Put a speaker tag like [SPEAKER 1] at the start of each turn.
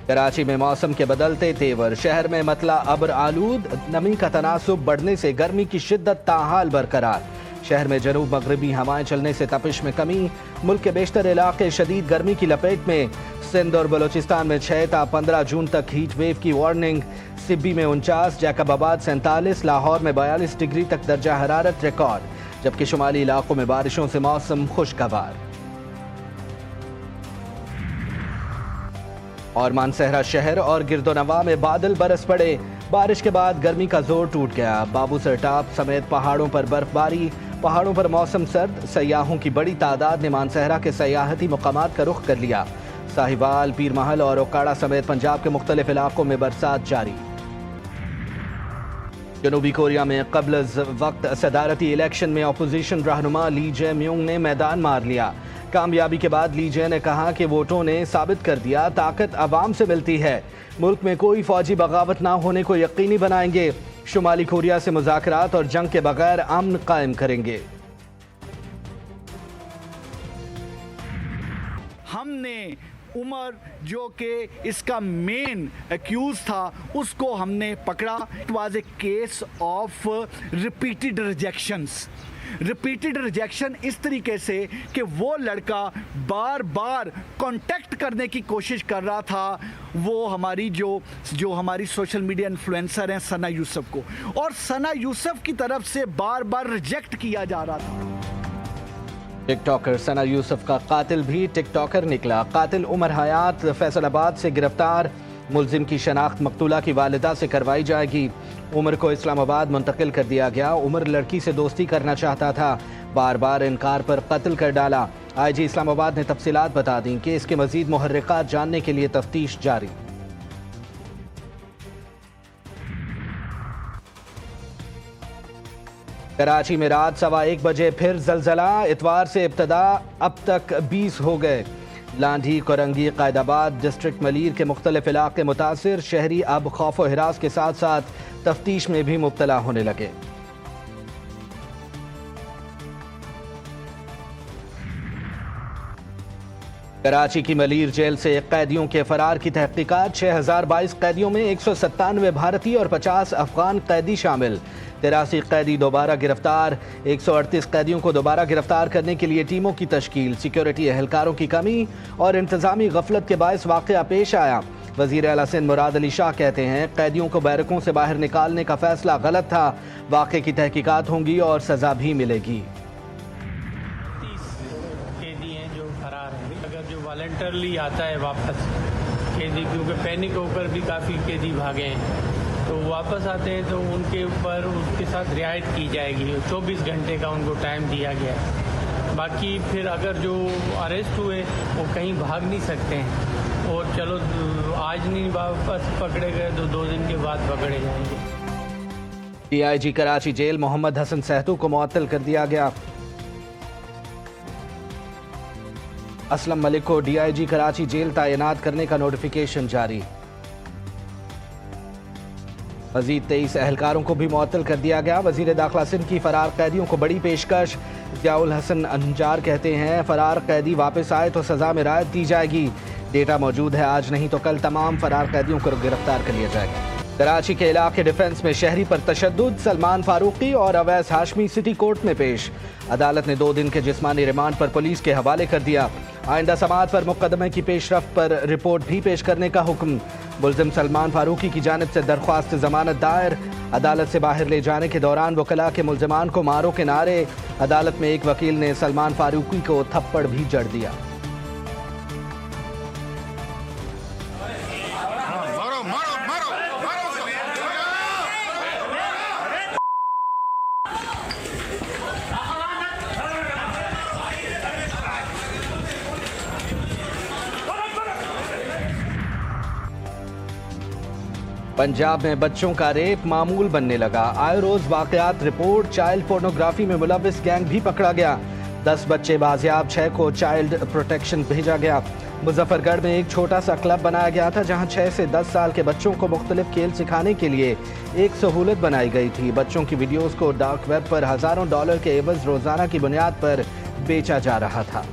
[SPEAKER 1] कराची में मौसम के बदलते तेवर, शहर में मतला अब्र आलूद, नमी का तनासुब बढ़ने से गर्मी की शिद्दत ताहाल बरकरार। शहर में जनूब मगरबी हवाएं चलने से तपिश में कमी, मुल्क के बेशतर इलाके शदीद गर्मी की लपेट में। सिंध और बलोचिस्तान में 6 ta 15 जून तक हीट वेव की वार्निंग। सिब्बी में 49, जैकबाबाद 47, लाहौर में 42 डिग्री तक दर्जा हरारत रिकॉर्ड, जबकि शुमाली इलाकों में बारिशों से मौसम खुशगवार। और मानसहरा शहर और गिरदोनवा में बादल बरस पड़े, बारिश के बाद गर्मी का जोर टूट गया। बाबूसर टाप समेत पहाड़ों पर बर्फबारी, पहाड़ों पर मौसम सर्द। सयाहों की बड़ी तादाद ने मानसहरा के सयाहती मकामात का रुख कर लिया। साहिवाल, पीर महल और ओकाड़ा समेत पंजाब के मुख्तलिफ इलाकों में बरसात जारी। जनूबी कोरिया में कब्ल वक्त सदारती इलेक्शन में अपोजिशन रहनुमा ली जे म्यूंग ने मैदान मार लिया। कामयाबी के बाद ली जे ने कहा कि वोटों ने साबित कर दिया ताकत अवाम से मिलती है। मुल्क में कोई फौजी बगावत ना होने को यकीनी बनाएंगे। शुमाली कोरिया से मुज़ाकरात और जंग के बगैर अमन कायम करेंगे।
[SPEAKER 2] हमने उमर जो कि इसका मेन एक्यूज था उसको हमने पकड़ा। It was a case of repeated rejection इस तरीके से कि वो लड़का बार बार कांटेक्ट करने की कोशिश कर रहा था वो हमारी जो हमारी सोशल मीडिया इन्फ्लुएंसर हैं सना यूसुफ को, और सना यूसुफ की तरफ से बार बार रिजेक्ट किया जा रहा था।
[SPEAKER 1] टिकटॉकर सना यूसुफ का कातिल भी टिकटॉकर निकला। कातिल उमर हयात फैसलाबाद से गिरफ्तार। मुलजिम की शनाख्त मकतूला की वालिदा से करवाई जाएगी। उमर को इस्लामाबाद मुंतकिल कर दिया गया। उमर लड़की से दोस्ती करना चाहता था, बार बार इनकार पर कत्ल कर डाला। IG इस्लामाबाद ने तफसीलात बता दी कि इसके मजीद मुहर्रिकात जानने के लिए तफ्तीश जारी। कराची में रात 1:15 बजे फिर जलजला। इतवार से इब्तदा अब तक 20 हो गए। लांढी, कोरंगी, कायदाबाद, डिस्ट्रिक्ट मलीर के मुख्तलिफ इलाके मुतासिर। शहरी अब खौफ व हिरास के साथ साथ तफ्तीश में भी मुब्तला होने लगे। कराची की मलीर जेल से कैदियों के फरार की तहकीकात। 6022 कैदियों में 197 भारतीय और 50 अफगान कैदी शामिल। 83 कैदी दोबारा गिरफ्तार। 138 कैदियों को दोबारा गिरफ्तार करने के लिए टीमों की तश्कील। सिक्योरिटी एहलकारों की कमी और इंतजामी गफलत के बायस वाक़या पेश आया। वज़ीर आला सिंध मुराद अली शाह कहते हैं कैदियों को बैरकों से बाहर निकालने का फैसला गलत था। वाक़े की तहकीकात होंगी और सजा भी मिलेगी।
[SPEAKER 3] वॉलंटरली आता है वापस कैदी, क्योंकि पैनिक होकर भी काफ़ी कैदी भागे हैं, तो वापस आते हैं तो उनके ऊपर उसके साथ रियायत की जाएगी। 24 घंटे का उनको टाइम दिया गया है। बाकी फिर अगर जो अरेस्ट हुए वो कहीं भाग नहीं सकते हैं, और चलो आज नहीं वापस पकड़े गए तो 2 दिन के बाद पकड़े जाएंगे।
[SPEAKER 1] DIG कराची जेल मोहम्मद हसन सहतू को मुअत्तल कर दिया गया। असलम मलिक को DIG कराची जेल तैनात करने का नोटिफिकेशन जारी। मजीद 23 एहलकारों को भी मुअत्तल कर दिया गया। वजीर दाखिला सिंध की फरार कैदियों को बड़ी पेशकश। जियाउल हसन अंजार कहते हैं फरार कैदी वापस आए तो सजा में राहत दी जाएगी। डेटा मौजूद है, आज नहीं तो कल तमाम फरार कैदियों को गिरफ्तार कर लिया जाएगा। कराची के इलाके डिफेंस में शहरी पर तशद्दुद। सलमान फारूकी और अवैस हाशमी सिटी कोर्ट में पेश। अदालत ने 2 दिन के जिस्मानी रिमांड पर पुलिस के हवाले कर दिया। आइंदा समाअत पर मुकदमे की पेशरफ्त पर रिपोर्ट भी पेश करने का हुक्म। मुल्जिम सलमान फारूकी की जानिब से दरख्वास्त जमानत दायर। अदालत से बाहर ले जाने के दौरान वकला के मुल्जिमान को मारो के नारे। अदालत में एक वकील ने सलमान फारूकी को थप्पड़ भी जड़ दिया। पंजाब में बच्चों का रेप मामूल बनने लगा। आए रोज वाकयात रिपोर्ट। चाइल्ड पोर्नोग्राफी में मुलविस गैंग भी पकड़ा गया। 10 बच्चे बाजियाब, 6 को चाइल्ड प्रोटेक्शन भेजा गया। मुजफ्फरगढ़ में एक छोटा सा क्लब बनाया गया था जहां 6 से 10 साल के बच्चों को मुख्तलिफ खेल सिखाने के लिए एक सहूलत बनाई गई थी। बच्चों की वीडियोस को डार्क वेब पर हज़ारों डॉलर के एवज रोजाना की बुनियाद पर बेचा जा रहा था।